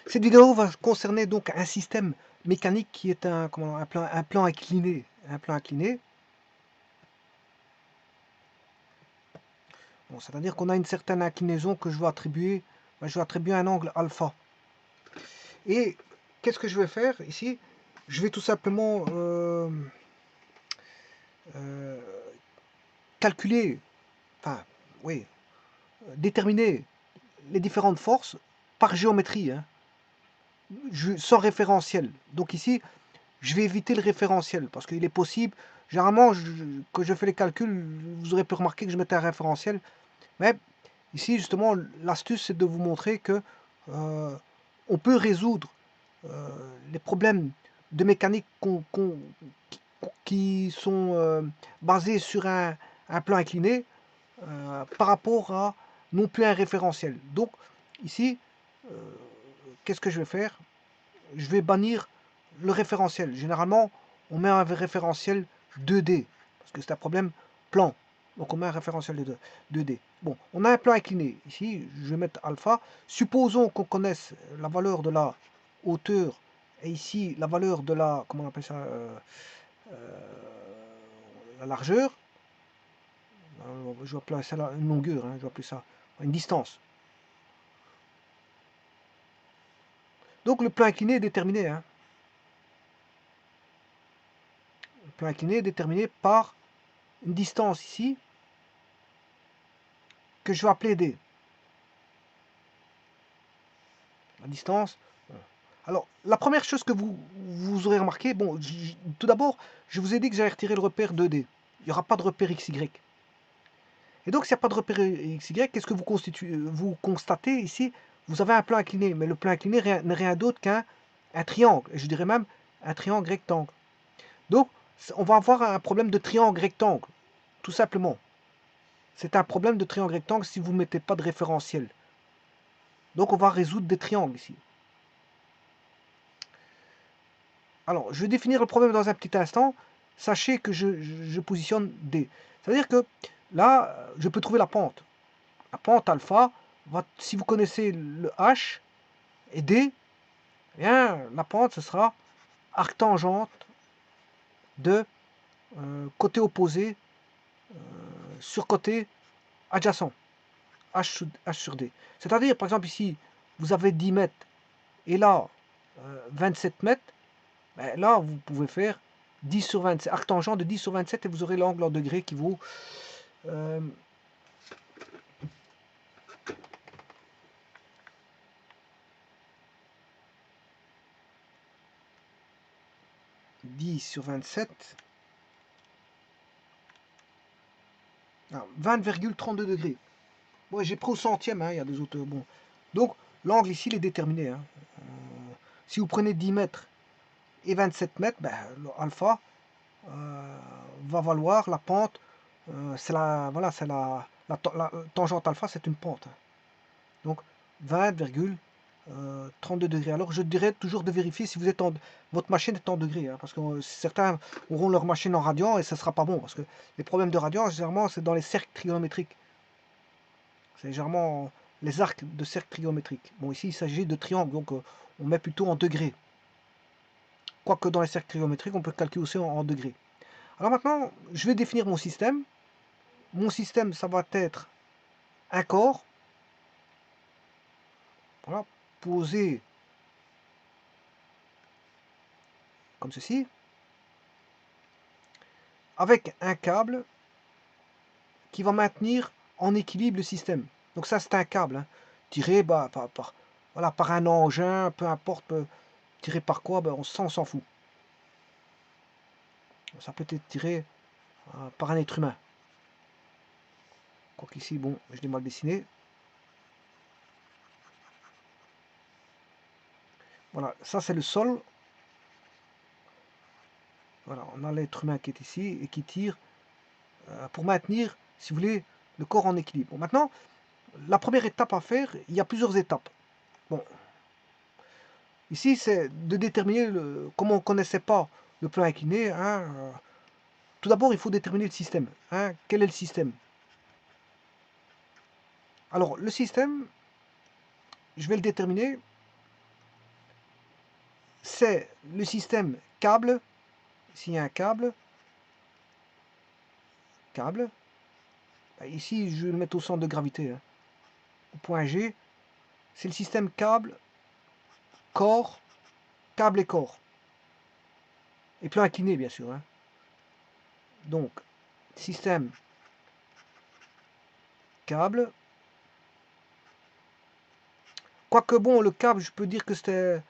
Cette vidéo va concerner donc un système mécanique qui est un plan incliné. Un plan incliné. Bon, c'est-à-dire qu'on a une certaine inclinaison que je vais attribuer un angle alpha. Et qu'est-ce que je vais faire ici? Je vais tout simplement calculer, enfin, oui, déterminer les différentes forces par géométrie, hein, sans référentiel. Donc ici, je vais éviter le référentiel parce qu'il est possible, généralement, quand je fais les calculs, vous aurez pu remarquer que je mettais un référentiel. Mais ici, justement, l'astuce, c'est de vous montrer que on peut résoudre les problèmes de mécanique qui sont basés sur un plan incliné par rapport à non plus un référentiel. Donc, ici, qu'est-ce que je vais faire? Je vais bannir le référentiel. Généralement, on met un référentiel 2D, parce que c'est un problème plan. Donc on met un référentiel de 2D. Bon, on a un plan incliné. Ici, je vais mettre alpha. Supposons qu'on connaisse la valeur de la hauteur et ici la valeur de la, comment on appelle ça, la largeur. Je vais appeler ça une longueur, hein, je vais appeler ça une distance. Donc le plan incliné est déterminé. Hein. Le plan incliné est déterminé par une distance ici que je vais appeler D. La distance. Alors, la première chose que vous aurez remarqué, bon, tout d'abord, je vous ai dit que j'allais retirer le repère 2D. Il n'y aura pas de repère XY. Et donc, s'il n'y a pas de repère XY, qu'est-ce que vous constatez ici? Vous avez un plan incliné, mais le plan incliné n'est rien d'autre qu'un triangle. Et je dirais même un triangle rectangle. Donc, on va avoir un problème de triangle rectangle, tout simplement. C'est un problème de triangle rectangle si vous ne mettez pas de référentiel. Donc, on va résoudre des triangles ici. Alors, je vais définir le problème dans un petit instant. Sachez que je positionne D. C'est-à-dire que là, je peux trouver la pente. La pente alpha, si vous connaissez le H et D, eh bien, la pente, ce sera arctangente de côté opposé sur côté adjacent. H sur D. C'est-à-dire, par exemple, ici, vous avez 10 mètres et là, 27 mètres. Ben là, vous pouvez faire 10 sur 27, arctangent de 10 sur 27 et vous aurez l'angle en degrés qui vaut 10 sur 27, 20,32 degrés. Bon, j'ai pris au centième, hein, il y a des autres. Bon. Donc, l'angle ici, il est déterminé. Hein. Si vous prenez 10 mètres et 27 mètres, ben, alpha va valoir la pente. C'est la, voilà, c'est la tangente alpha, c'est une pente. Hein. Donc, 20,32 degrés. Alors, je dirais toujours de vérifier si votre machine est en degrés. Hein, parce que certains auront leur machine en radian et ce ne sera pas bon. Parce que les problèmes de radian, généralement, c'est dans les cercles trigonométriques. C'est généralement les arcs de cercles trigonométriques. Bon, ici, il s'agit de triangles, donc on met plutôt en degrés. Quoique dans les cercles trigonométriques, on peut calculer aussi en degrés. Alors maintenant, je vais définir mon système. Mon système, ça va être un corps. Voilà, posé comme ceci. Avec un câble qui va maintenir en équilibre le système. Donc ça, c'est un câble, hein, tiré voilà, par un engin, peu importe, tiré par quoi, ben, on s'en fout. Ça peut être tiré par un être humain. Quoique ici, bon, je l'ai mal dessiné. Voilà, ça c'est le sol. Voilà, on a l'être humain qui est ici et qui tire pour maintenir, si vous voulez, le corps en équilibre. Bon, maintenant, la première étape à faire, il y a plusieurs étapes. Bon, ici, c'est de déterminer, comme on ne connaissait pas le plan incliné, hein, tout d'abord, il faut déterminer le système. Hein. Quel est le système? Alors, le système, je vais le déterminer c'est le système câble. S'il y a un câble, ici je vais le mettre au centre de gravité, hein. Au point G, c'est le système câble, corps, câble et corps. Et plan incliné, bien sûr, hein. Donc, système câble. Quoique bon, le câble, je peux dire que c'est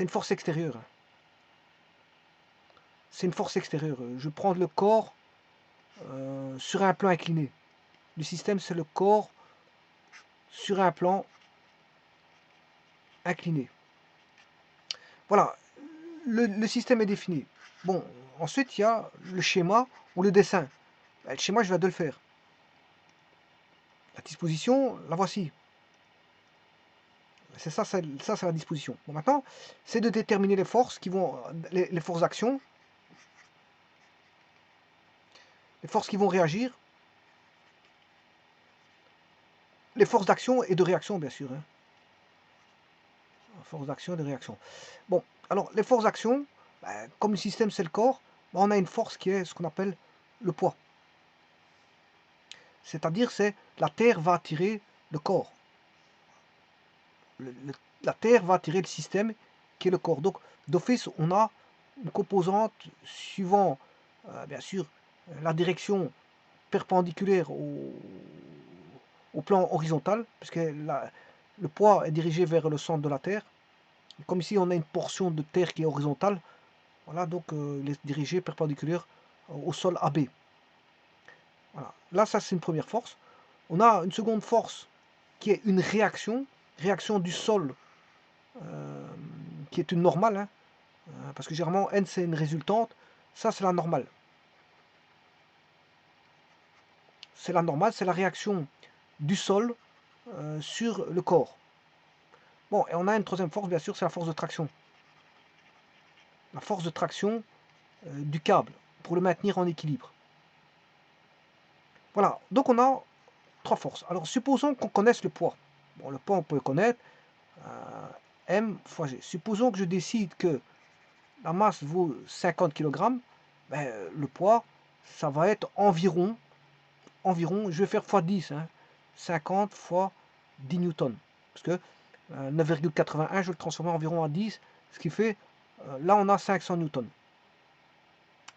une force extérieure, hein. C'est une force extérieure. Je prends le corps sur un plan incliné. Le système, c'est le corps sur un plan incliné. Voilà, le système est défini. Bon, ensuite, il y a le schéma ou le dessin. Le schéma, je viens de le faire. La disposition, la voici. C'est ça, c'est la disposition. Bon, maintenant, c'est de déterminer les forces qui vont, les forces d'action, les forces qui vont réagir, les forces d'action et de réaction, bien sûr, hein. Forces d'action et de réaction. Bon, alors les forces d'action, comme le système c'est le corps, on a une force qui est ce qu'on appelle le poids. C'est-à-dire, c'est la Terre va attirer le corps. La Terre va attirer le système qui est le corps. Donc, d'office, on a une composante suivant, bien sûr, la direction perpendiculaire au plan horizontal, puisque le poids est dirigé vers le centre de la Terre. Comme ici, on a une portion de terre qui est horizontale, voilà, donc il est dirigé perpendiculaire au sol AB. Voilà. Là, ça c'est une première force. On a une seconde force qui est une réaction du sol, qui est une normale, hein, parce que généralement N c'est une résultante, ça c'est la normale. C'est la normale, c'est la réaction du sol sur le corps. Bon, et on a une troisième force, bien sûr, c'est la force de traction. La force de traction du câble, pour le maintenir en équilibre. Voilà, donc on a trois forces. Alors supposons qu'on connaisse le poids. Bon, le poids on peut le connaître, M fois G. Supposons que je décide que la masse vaut 50 kg, ben, le poids, ça va être environ, je vais faire fois 10, hein, 50 fois 10 newtons. Parce que 9,81, je vais le transformer environ en 10, ce qui fait, là on a 500 newtons.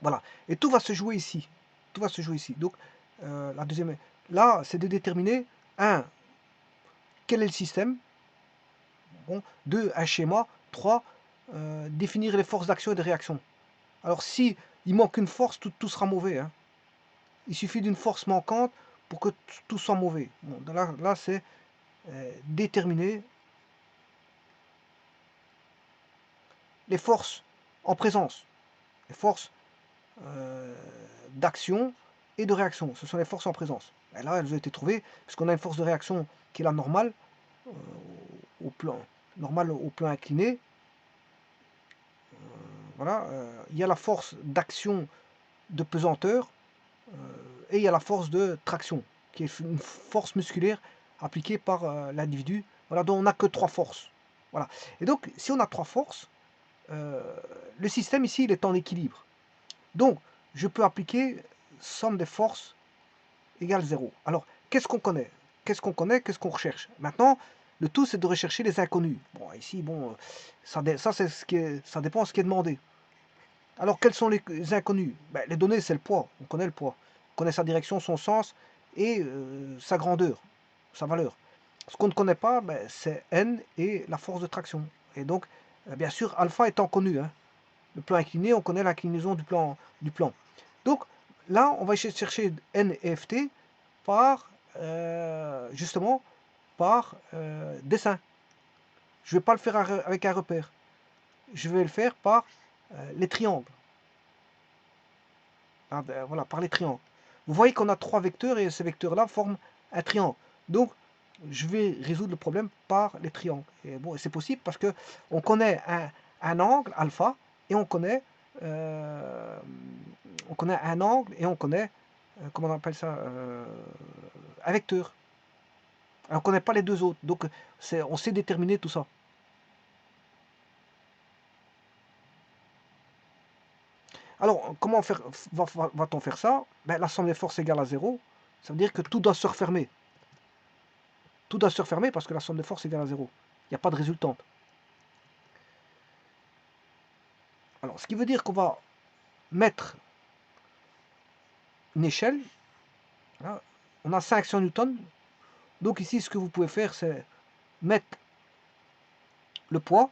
Voilà, et tout va se jouer ici. Tout va se jouer ici. Donc, la deuxième, là, c'est de déterminer, un, quel est le système, bon, 2, un schéma, 3, définir les forces d'action et de réaction. Alors si il manque une force, tout sera mauvais, hein. Il suffit d'une force manquante pour que tout soit mauvais. Bon, là c'est déterminer les forces en présence, les forces d'action et de réaction. Ce sont les forces en présence. Et là, elles ont été trouvées, puisqu'on a une force de réaction qui est la normale, au plan, au plan incliné. Voilà, il y a la force d'action de pesanteur, et il y a la force de traction, qui est une force musculaire appliquée par l'individu. Voilà, donc on n'a que trois forces. Voilà. Et donc, si on a trois forces, le système ici, il est en équilibre. Donc, je peux appliquer somme des forces égale 0. Alors, qu'est-ce qu'on connaît? Qu'est-ce qu'on connaît? Qu'est-ce qu'on recherche? Maintenant, le tout, c'est de rechercher les inconnus. Bon, ici, bon, ça c'est ça dépend de ce qui est demandé. Alors, quels sont les inconnus? Ben, les données, c'est le poids. On connaît le poids. On connaît sa direction, son sens et sa grandeur, sa valeur. Ce qu'on ne connaît pas, ben, c'est N et la force de traction. Et donc, bien sûr, alpha étant connu, hein. Le plan incliné, on connaît l'inclinaison du plan. Donc, là, on va essayer de chercher N et FT par, justement, par dessin. Je ne vais pas le faire avec un repère. Je vais le faire par les triangles. Ah ben, voilà, par les triangles. Vous voyez qu'on a trois vecteurs et ces vecteurs-là forment un triangle. Donc, je vais résoudre le problème par les triangles. Et bon, c'est possible parce que on connaît un angle alpha et euh, on connaît un angle et on connaît, comment on appelle ça, un vecteur. Alors, on ne connaît pas les deux autres. Donc, on sait déterminer tout ça. Alors, comment va-t-on faire ça? Ben, la somme des forces égale à 0. Ça veut dire que tout doit se refermer. Tout doit se refermer parce que la somme des forces égale à 0. Il n'y a pas de résultante. Alors, ce qui veut dire qu'on va mettre une échelle. Là, on a 500 newtons. Donc ici, ce que vous pouvez faire, c'est mettre le poids.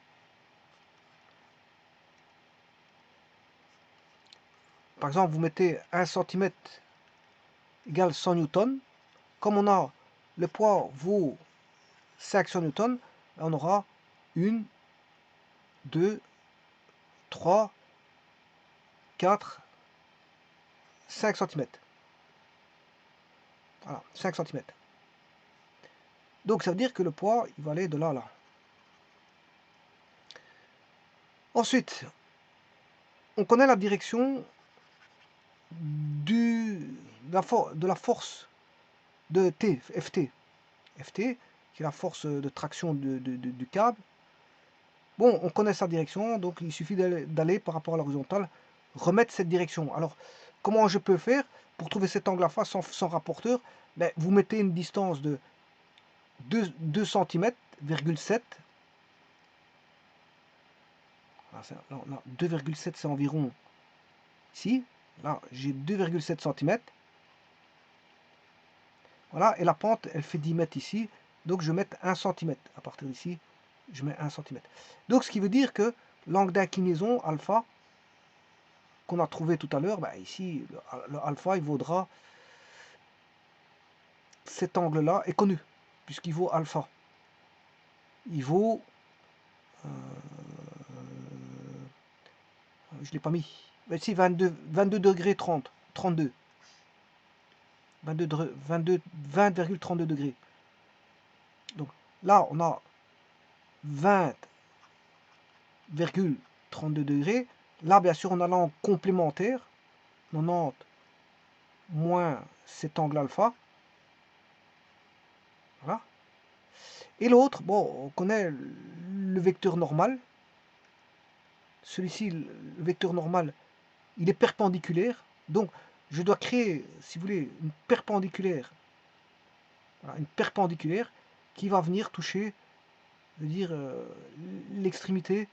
Par exemple, vous mettez 1 cm égale 100 newtons. Comme on a le poids vaut 500 newtons, on aura 1, 2, 3, 4, 5 cm. Voilà, 5 cm. Donc ça veut dire que le poids, il va aller de là à là. Ensuite, on connaît la direction de la force de T, Ft. Ft, qui est la force de traction du câble. Bon, on connaît sa direction, donc il suffit d'aller par rapport à l'horizontale, remettre cette direction. Alors, comment je peux faire pour trouver cet angle à face sans rapporteur? Ben, vous mettez une distance de 2 cm, 7. 2,7 c'est environ ici. Là, j'ai 2,7 cm. Voilà, et la pente, elle fait 10 mètres ici. Donc, je vais mettre 1 cm. À partir d'ici, je mets 1 cm. Donc, ce qui veut dire que l'angle d'inclinaison, alpha, qu'on a trouvé tout à l'heure, bah ici, le alpha, il vaudra, cet angle-là est connu, puisqu'il vaut alpha. Il vaut, je ne l'ai pas mis, mais ici 22 degrés 30, 32. 20,32 degrés. Donc là, on a 20,32 degrés. Là, bien sûr, on a l'angle complémentaire, 90 moins cet angle alpha. Voilà. Et l'autre, bon, on connaît le vecteur normal. Celui-ci, le vecteur normal, il est perpendiculaire. Donc, je dois créer, si vous voulez, une perpendiculaire. Voilà, une perpendiculaire qui va venir toucher, je veux dire, l'extrémité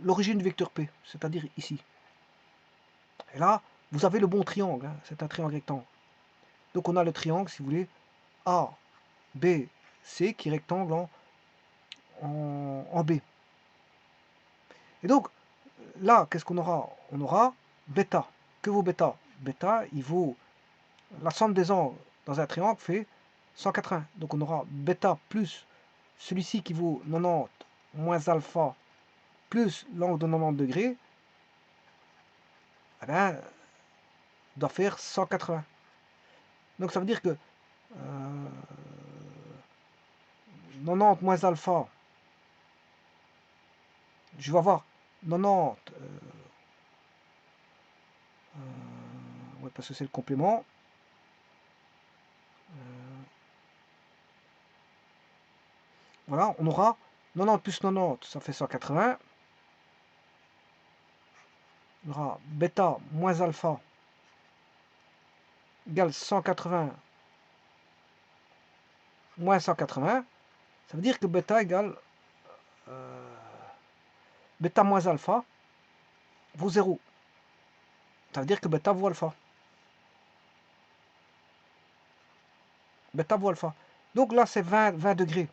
l'origine du vecteur P, c'est-à-dire ici. Et là, vous avez le bon triangle, hein, c'est un triangle rectangle. Donc on a le triangle, si vous voulez, A, B, C, qui est rectangle en B. Et donc, là, qu'est-ce qu'on aura? On aura bêta. Que vaut bêta? Bêta, il vaut, la somme des angles dans un triangle fait 180. Donc on aura bêta plus celui-ci qui vaut 90 moins alpha plus l'angle de 90 degrés, eh bien, doit faire 180. Donc ça veut dire que 90 moins alpha, je vais avoir 90, ouais, parce que c'est le complément. Voilà, on aura 90 plus 90, ça fait 180. On aura bêta moins alpha égale 180 moins 180. Ça veut dire que bêta égale bêta moins alpha vaut 0. Ça veut dire que bêta vaut alpha. Bêta vaut alpha. Donc là, c'est 20 degrés.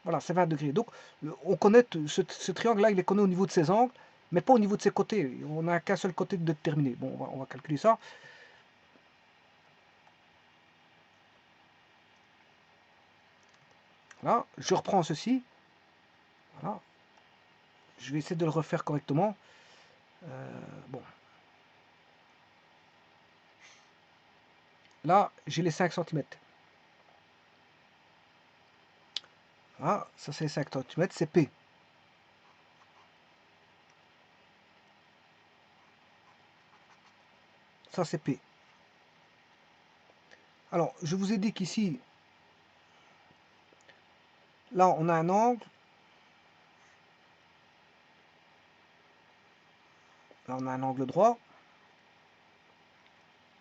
Voilà, c'est 20 degrés. Donc, on connaît ce triangle-là, il est connu au niveau de ses angles, mais pas au niveau de ses côtés. On n'a qu'un seul côté de déterminer. Bon, on va calculer ça. Voilà, je reprends ceci. Voilà. Je vais essayer de le refaire correctement. Bon. Là, j'ai les 5 cm. Voilà, ça c'est les 5 cm, c'est P. Ça c'est P. Alors, je vous ai dit qu'ici, là, on a un angle. Là, on a un angle droit.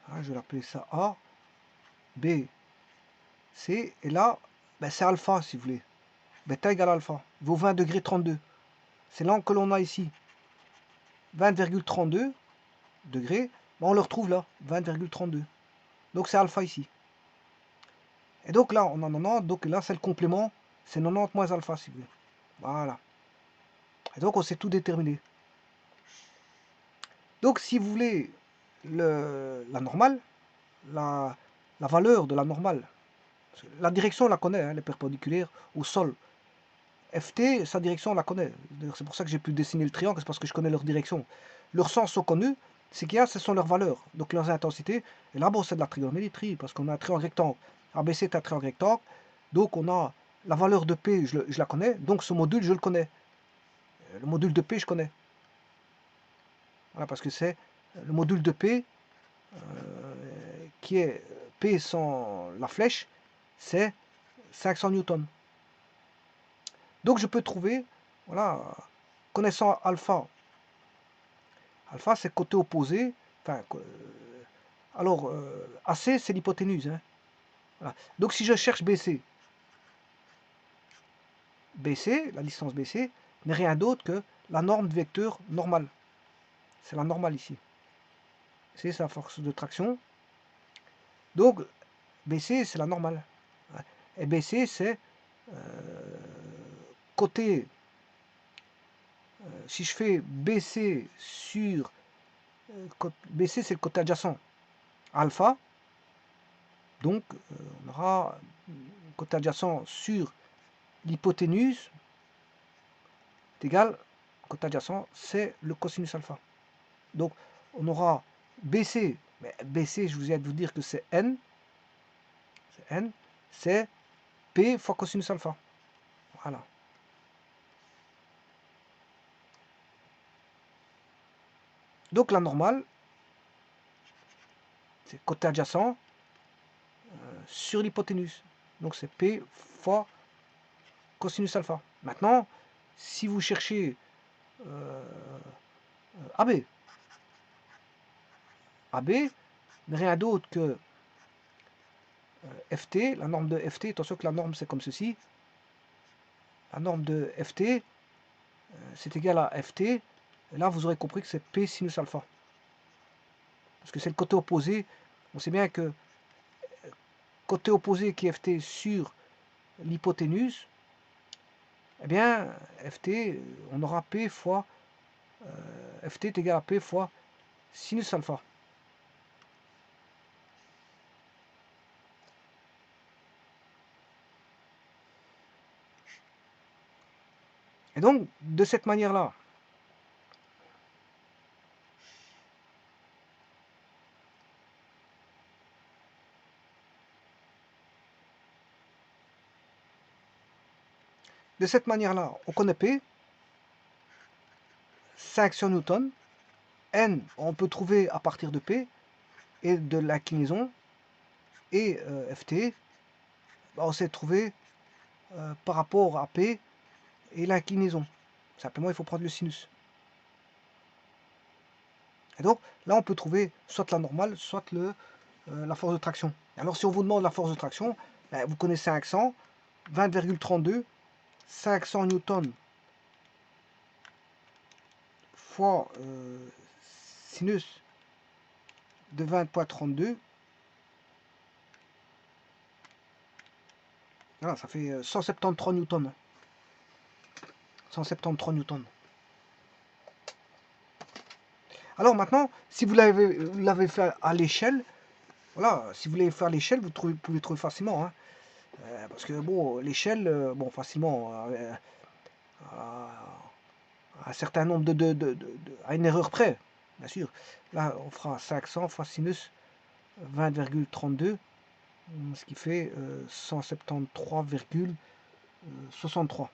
Hein, je vais l'appeler ça A, B, C. Et là, ben, c'est alpha, si vous voulez. Bêta égale alpha. Il vaut 20 degrés 32. C'est l'angle que l'on a ici. 20,32 degrés. Ben, on le retrouve là. 20,32. Donc, c'est alpha ici. Et donc là, on a 90. Donc là, c'est le complément. C'est 90 moins alpha, si vous voulez. Voilà. Et donc, on sait tout déterminer. Donc, si vous voulez la normale, la valeur de la normale, la direction, on la connaît, hein, elle est perpendiculaire au sol. FT, sa direction, on la connaît. C'est pour ça que j'ai pu dessiner le triangle, c'est parce que je connais leur direction. Leurs sens sont connus, ce qu'il y a, ce sont leurs valeurs, donc leurs intensités. Et là, bon, c'est de la trigonométrie, parce qu'on a un triangle rectangle. ABC est un triangle rectangle, donc on a la valeur de P, je la connais, donc ce module, je le connais. Le module de P, je connais. Voilà, parce que c'est le module de P, qui est P sans la flèche, c'est 500 newtons. Donc je peux trouver, voilà, connaissant alpha, alpha c'est côté opposé, enfin, alors AC c'est l'hypoténuse. Hein. Voilà. Donc si je cherche BC, BC, la distance BC, n'est rien d'autre que la norme de vecteur normale. C'est la normale ici. C'est sa force de traction. Donc BC c'est la normale. Et BC c'est côté, si je fais BC sur, BC c'est le côté adjacent, alpha, donc on aura côté adjacent sur l'hypoténuse est égal, côté adjacent c'est le cosinus alpha. Donc on aura BC, mais BC je vous ai de vous dire que c'est N, c'est P fois cosinus alpha. Voilà. Donc la normale, c'est côté adjacent sur l'hypoténuse. Donc c'est P fois cosinus alpha. Maintenant, si vous cherchez AB, AB n'est rien d'autre que FT, la norme de FT, attention que la norme c'est comme ceci, la norme de FT c'est égal à FT, et là vous aurez compris que c'est P sinus alpha, parce que c'est le côté opposé, on sait bien que côté opposé qui est FT sur l'hypoténuse, eh bien FT, on aura P fois, FT est égal à P fois sinus alpha. Et donc, de cette manière-là, on connaît P, 500 newtons, N, on peut trouver à partir de P, et de l'inclinaison, et FT, bah, on sait trouver par rapport à P et l'inclinaison. Simplement, il faut prendre le sinus. Et donc, là, on peut trouver soit la normale, soit la force de traction. Alors, si on vous demande la force de traction, ben, vous connaissez 500, 20,32, 500 newtons fois sinus de 20,32. Voilà, ça fait 173 newtons. 173 newtons. Alors maintenant, si vous l'avez fait à l'échelle, voilà, si vous voulez faire l'échelle, vous pouvez trouver facilement. Hein. Parce que bon, l'échelle, bon, facilement, à un certain nombre à une erreur près, bien sûr. Là, on fera 500 fois sinus 20,32, ce qui fait 173,63.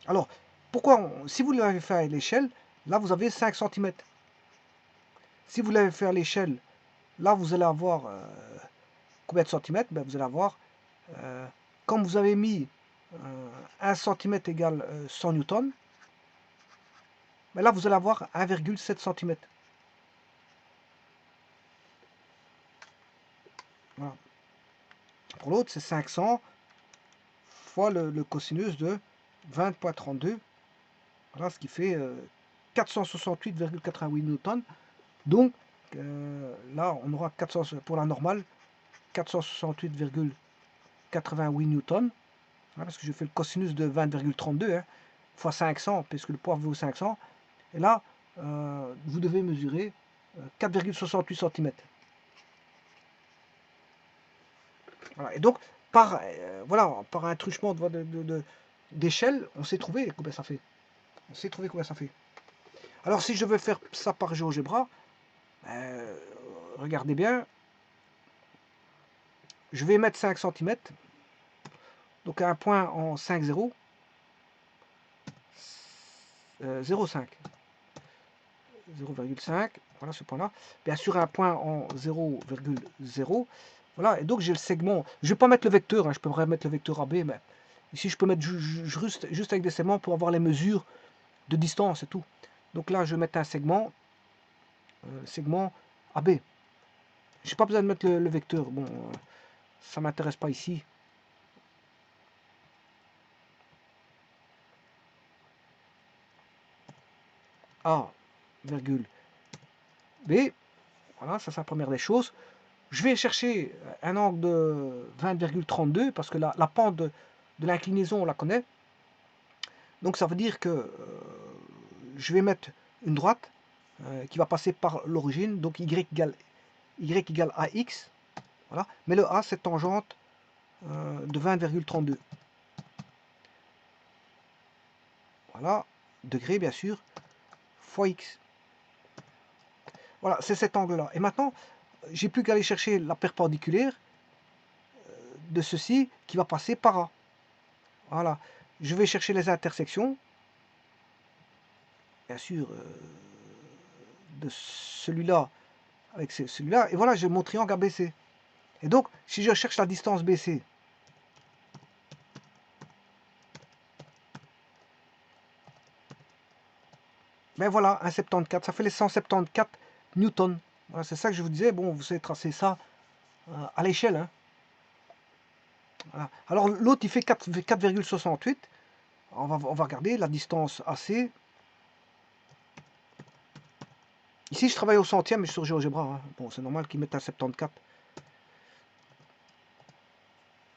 Alors, pourquoi, si vous l'avez fait à l'échelle, là vous avez 5 cm. Si vous l'avez fait à l'échelle, là vous allez avoir combien de centimètres? Ben, vous allez avoir, comme vous avez mis 1 cm égale 100 newtons. Mais là, vous allez avoir 1,7 cm. Voilà. Pour l'autre, c'est 500 fois le cosinus de 20,32. Voilà, ce qui fait 468,88 newtons. Donc, là, on aura 400, pour la normale, 468,88 newtons. Hein, parce que je fais le cosinus de 20,32 hein, fois 500, puisque le poids vaut 500. Et là, vous devez mesurer 4,68 cm. Voilà. Et donc, voilà, par un truchement d'échelle, on sait trouver combien ça fait. On sait trouver combien ça fait. Alors, si je veux faire ça par GeoGebra, regardez bien, je vais mettre 5 cm, donc un point en 5, 0, 0,5. 0,5, voilà ce point-là. Bien sûr, un point en 0,0. Voilà, et donc j'ai le segment. Je ne vais pas mettre le vecteur, hein, je peux mettre le vecteur AB, mais ici je peux mettre juste avec des segments pour avoir les mesures de distance et tout. Donc là, je vais mettre un segment, segment AB. J'ai pas besoin de mettre le vecteur. Bon, ça m'intéresse pas ici. A, virgule B. Voilà, ça c'est la première des choses. Je vais chercher un angle de 20,32 parce que la pente de l'inclinaison, on la connaît. Donc ça veut dire que je vais mettre une droite qui va passer par l'origine. Donc y égale AX. Voilà. Mais le A, c'est tangente de 20,32. Voilà. Degré, bien sûr, fois X. Voilà, c'est cet angle-là. Et maintenant, j'ai plus qu'à aller chercher la perpendiculaire de ceci qui va passer par A. Voilà. Je vais chercher les intersections. Bien sûr, de celui-là avec celui-là. Et voilà, j'ai mon triangle ABC. Et donc, si je cherche la distance BC, ben voilà, 1,74. Ça fait les 174 newtons. Voilà, c'est ça que je vous disais. Bon, vous savez tracer ça à l'échelle. Hein. Voilà. Alors, l'autre, il fait 4,68. On va regarder la distance AC. Ici, je travaille au centième, mais sur GeoGebra. Hein. Bon, c'est normal qu'ils mettent un 74.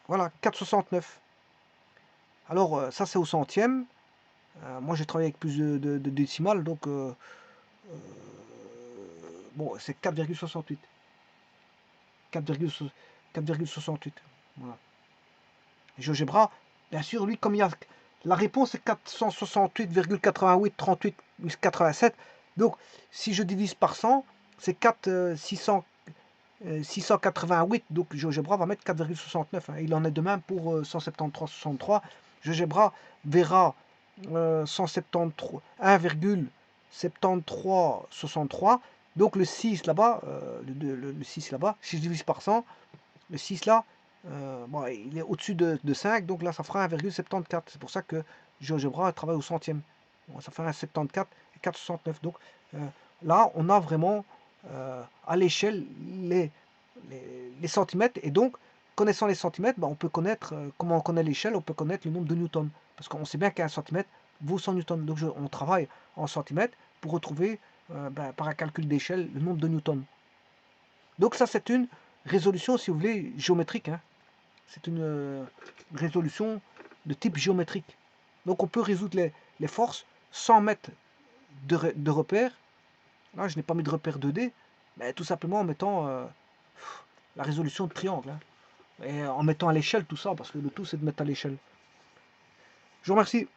Voilà, 4,69. Alors, ça, c'est au centième. Moi, j'ai travaillé avec plus de décimales, donc bon, c'est 4,68. 4,68. Voilà. GeoGebra, bien sûr, lui, comme il y a la réponse est 468,88, 38, 87. Donc, si je divise par 100, c'est 688. Donc, GeoGebra va mettre 4,69. Hein. Il en est de même pour 173,63. GeoGebra verra 173, 1,7363. Donc, le 6 là-bas, le 6 là-bas, si je divise par 100, le 6 là, bon, il est au-dessus de 5, donc là ça fera 1,74. C'est pour ça que GeoGebra travaille au centième. Bon, ça fait 1,74 et 4,69. Donc là, on a vraiment à l'échelle les centimètres. Et donc, connaissant les centimètres, on peut connaître, comment on connaît l'échelle, on peut connaître le nombre de newtons. Parce qu'on sait bien qu'un centimètre vaut 100 newtons. Donc on travaille en centimètres pour retrouver par un calcul d'échelle le nombre de newtons. Donc ça, c'est une résolution, si vous voulez, géométrique. Hein. C'est une résolution de type géométrique. Donc on peut résoudre les forces sans mettre de repères. Là, je n'ai pas mis de repère 2D, mais tout simplement en mettant la résolution de triangle. Hein. Et en mettant à l'échelle tout ça, parce que le tout, c'est de mettre à l'échelle. Je vous remercie.